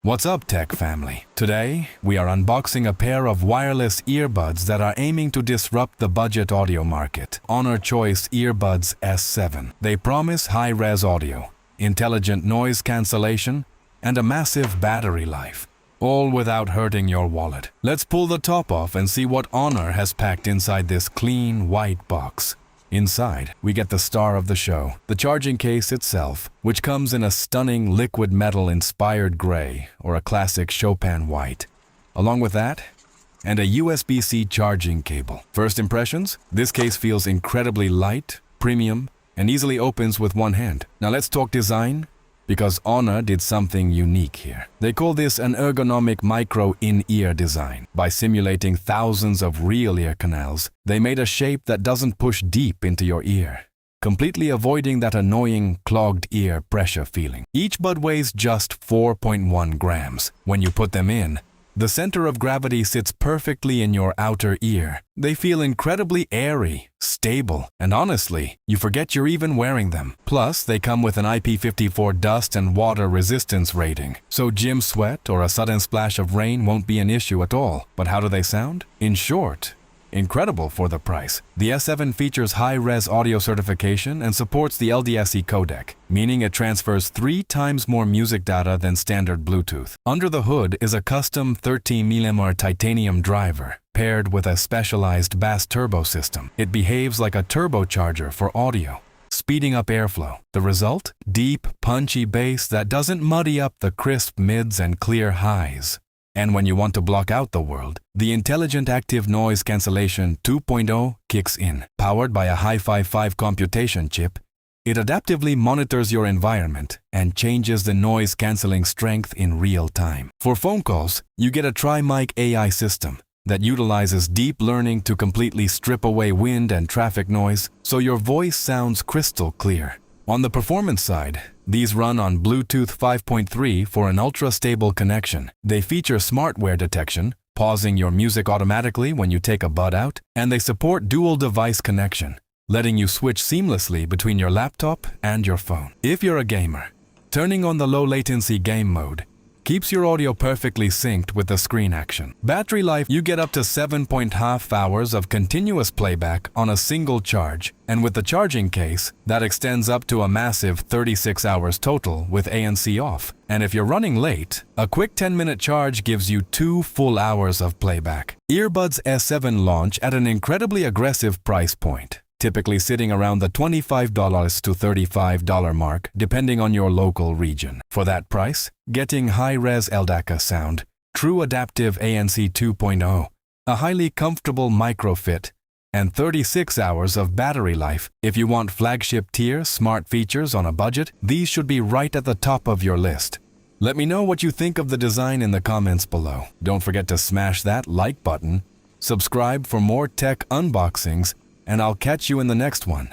What's up, tech family? Today, we are unboxing a pair of wireless earbuds that are aiming to disrupt the budget audio market. Honor Choice Earbuds S7. They promise high-res audio, intelligent noise cancellation, and a massive battery life, all without hurting your wallet. Let's pull the top off and see what Honor has packed inside this clean, white box. Inside, we get the star of the show, the charging case itself, which comes in a stunning liquid metal-inspired gray or a classic Chopin white. Along with that, and a USB-C charging cable. First impressions? This case feels incredibly light, premium, and easily opens with one hand. Now let's talk design, because Honor did something unique here. They call this an ergonomic micro in-ear design. By simulating thousands of real ear canals, they made a shape that doesn't push deep into your ear, completely avoiding that annoying clogged ear pressure feeling. Each bud weighs just 4.1 grams. When you put them in, the center of gravity sits perfectly in your outer ear. They feel incredibly airy, stable, and honestly, you forget you're even wearing them. Plus, they come with an IP54 dust and water resistance rating, so gym sweat or a sudden splash of rain won't be an issue at all. But how do they sound? In short, incredible for the price. The S7 features high-res audio certification and supports the LDAC codec, meaning it transfers 3 times more music data than standard Bluetooth. Under the hood is a custom 13mm titanium driver, paired with a specialized bass turbo system. It behaves like a turbocharger for audio, speeding up airflow. The result? Deep, punchy bass that doesn't muddy up the crisp mids and clear highs. And when you want to block out the world, the Intelligent Active Noise Cancellation 2.0 kicks in. Powered by a Hi-Fi 5 computation chip, it adaptively monitors your environment and changes the noise cancelling strength in real time. For phone calls, you get a Tri-Mic AI system that utilizes deep learning to completely strip away wind and traffic noise, so your voice sounds crystal clear. On the performance side, these run on Bluetooth 5.3 for an ultra-stable connection. They feature smartware detection, pausing your music automatically when you take a bud out, and they support dual device connection, letting you switch seamlessly between your laptop and your phone. If you're a gamer, turning on the low-latency game mode keeps your audio perfectly synced with the screen action. Battery life, you get up to 7.5 hours of continuous playback on a single charge, and with the charging case, that extends up to a massive 36 hours total with ANC off. And if you're running late, a quick 10-minute charge gives you 2 full hours of playback. Earbuds S7 launch at an incredibly aggressive price point, typically sitting around the $25 to $35 mark, depending on your local region. For that price, getting high-res LDAC sound, true adaptive ANC 2.0, a highly comfortable micro-fit, and 36 hours of battery life. If you want flagship-tier smart features on a budget, these should be right at the top of your list. Let me know what you think of the design in the comments below. Don't forget to smash that like button, subscribe for more tech unboxings, and I'll catch you in the next one.